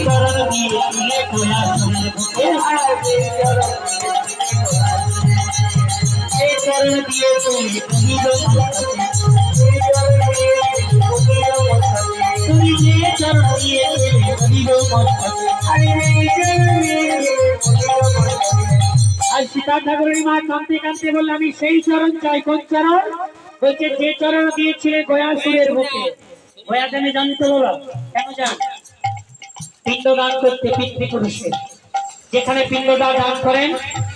चरण दिए तुले गोया सुरे बुके चरण दिए तुले तुमी जो चरण दिए तुमी जो आज सीता ठाकुरी माँ कांदते कांदते बोले आमी सेई चरण चाই কোন চরণ বলছে যে চরণ দিয়েছিলে গয়াসুরের বুকে গয়া জানে জানতো বাবা কেন জান পিণ্ডদান করতে পিতৃপুরুষে যেখানে পিণ্ডদান দান করেন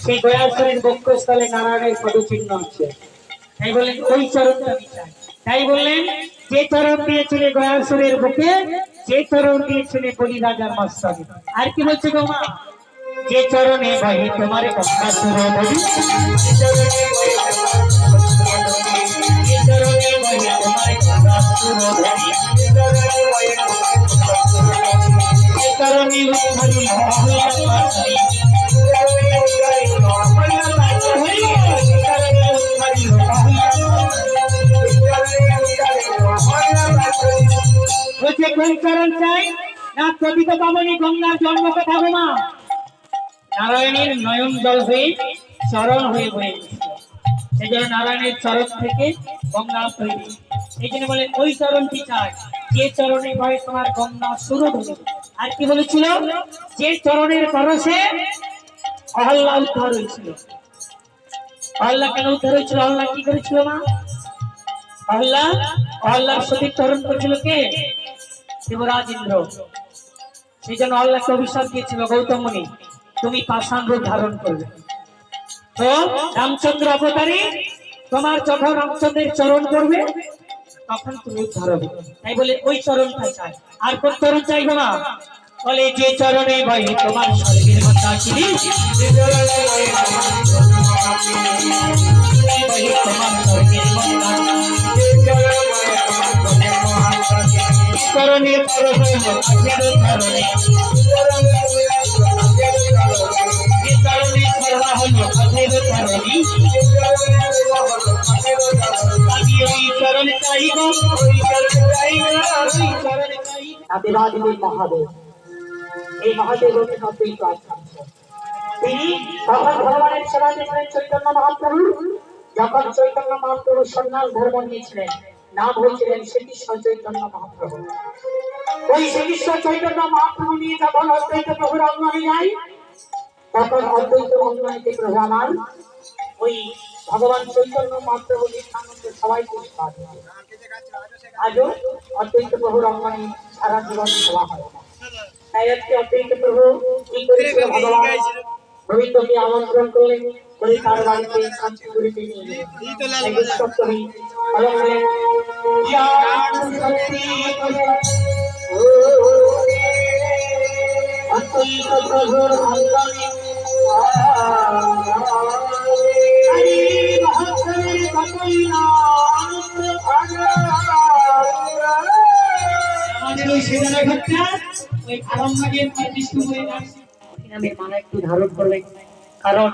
সেই গয়াসুরের বক্ষস্থলে নারায়ণের পদচিহ্ন আছে তাই বলেন ওই চরণটা চাই তাই বললেন যে চরণ দিয়েছিলে গয়াসুরের বুকে যে চরণ দিয়েছিলে বলি রাজার মস্তকে আর কি বলছে গো মা যে চরণে বহে তোমার গঙ্গা সুরধরি যে চরণে বহে তোমার গঙ্গা সুরধরি যে চরণে উদ্ধারি বলছে কোন চরণ চাই না প্রতিত পাবনী গঙ্গার জন্ম কথা গো মা নারায়ণের নয়ন জল হয়ে চরণ হয়ে বয়ে সেই জন্য নারায়ণের চরণ থেকে গঙ্গা তৈরি এই জন্য বলে ওই চরণটি চাই যে চরণে বয়ে তোমার গঙ্গা সুরধরি আর কি বলেছিল যে চরণের পরশে অহল্যা উদ্ধার হয়েছিল অহল্যা কেন উদ্ধার হয়েছিল অহল্যা কি করেছিল মা অহল্যার সতীর চরণ করেছিল কে দেবরাজ ইন্দ্র সেই জন্য অহল্যাকে অভিশাপ দিয়েছিল গৌতম মুনি তুমি পাষাণ রূপ ধারণ করবে তো রামচন্দ্র অবতারে তোমার যখন রামচন্দ্রের চরণ করবে তখন তুমি উদ্ধার হবে তাই বলে ওই চরণটা চাই আর কোন চরণ চাইবো না বলে যে চরণে বহে তোমার স্বর্গের কথা ছিলি যে চরণে বহে তোমার স্বর্গের কথা চরণে পরশে চরণে মহাদেব এই মহাদেব তিনি তখন ভগবানের সেবা দিয়েছিলেন চৈতন্য মহাপ্রভু যখন চৈতন্য মহাপ্রভু সন্ন্যাস ধর্ম নিয়েছিলেন নাম হয়েছিলেন শ্রীকৃষ্ণ চৈতন্য মহাপ্রভু ওই শ্রীকৃষ্ণ চৈতন্য মহাপ্রভু নিয়ে যখন অদ্বৈত প্রভুর অঙ্গনে যায় তখন অদ্বৈত অঙ্গনীতে প্রভু আমার ওই ভগবান চৈতন্য মহাপ্রভু নিত্যানন্দে সবাই পুষ্পা আজও অদ্বৈত প্রভুর অঙ্গনে সারা জীবন সেবা হয় তাই আজকে অদ্বৈত প্রভু কি করেছিল ভগবান গোবিন্দকে আমন্ত্রণ করলেন করে তার বাড়িতে শান্তিপুরীতে নিয়ে অদ্বৈত প্রভুর অঙ্গনে মালা একটু ধারণ করবে কারণ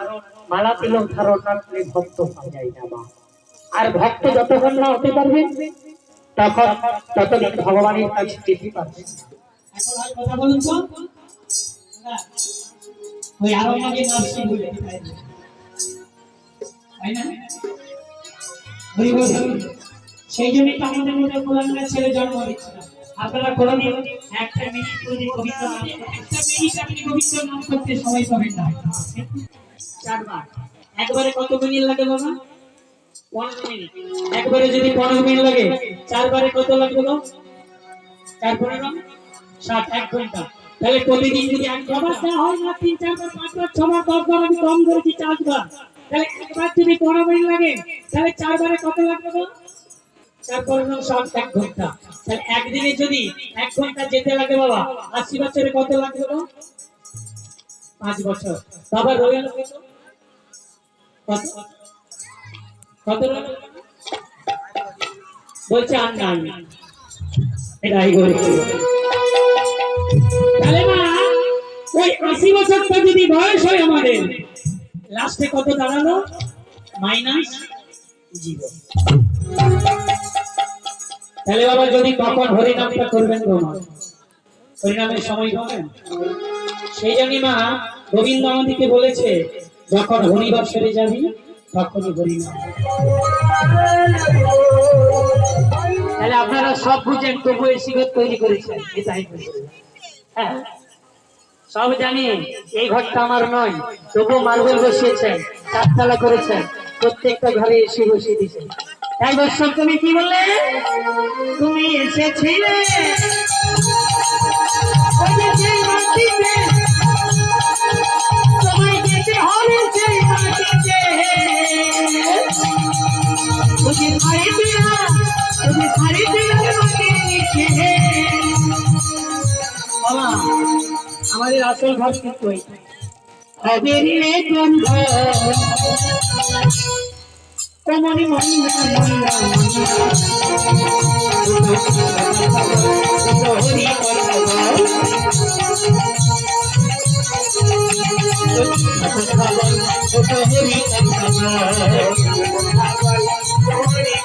মালা তিলক ধারণ না করলে ভক্ত পাওয়া যায় না মা আর ভক্ত যতক্ষণ না হতে পারবে তখন ততদিন ভগবানের কাছে যেতে পারবে এখন আর কথা বলুন তো ওই আরম্ভে নার্সিং বলে তাই না সেই জন্যই তো আমাদের মধ্যে কোলাঙ্গা ছেলে জন্ম দিচ্ছিল আপনারা কোনদিন একটা মিনিট যদি কবিতা নাম একটা মিনিট আপনি কবিতা নাম করতে সময় পাবেন না চারবার একবারে কত মিনিট লাগে বাবা 15 মিনিট একবারে যদি 15 মিনিট লাগে চারবারে কত লাগবে গো 4 15 60 1 ঘন্টা তাহলে প্রতিদিন যদি একবার দেওয়া হয় না 3 4 বার 5 বার 6 বার 10 বার আমি কম করেছি 4 বার তাহলে একবার যদি 15 মিনিট লাগে তাহলে চারবারে কত লাগবে গো 4 15 60 1 ঘন্টা তাহলে একদিনে যদি 1 ঘন্টা যেতে লাগে বাবা 80 বছরে কত লাগবে গো 5 বছর বাবা রইল কত কত বলছে আর না এটাই বলছি তাহলে মা ওই 80 বছরটা যদি বয়স হয় আমাদের লাস্টে কত দাঁড়ালো -0 তাহলে বাবা যদি কখন হরিনামটা করবেন গো মা, হরিনামের সময় পাবেন। সেই জন্য মা গোবিন্দ আমাদেরকে বলেছে যখন হরিবাসরে যাবি তখনই হরিনাম। তাহলে আপনারা সব বুঝেন, তবু এই শিখর তৈরি করেছেন, এটাই হ্যাঁ সব জানি। এই ঘরটা আমার নয়, তবু মার্বেল বসিয়েছেন, চারতলা করেছেন, প্রত্যেকটা ঘরে এসে বসিয়ে দিয়েছেন। তাই বৎসর তুমি কি বললে? তুমি এসেছিলে তোমায় যেতে হবে সেই মাটিতে, তুঝে ছাড়ে দিলা, তুঝে ছাড়ে দিলা মাটির নিচে। বাবা আমাদের আসল ঘর কিন্তু হবের নতুন ঘর, কমনি মন্দির হরি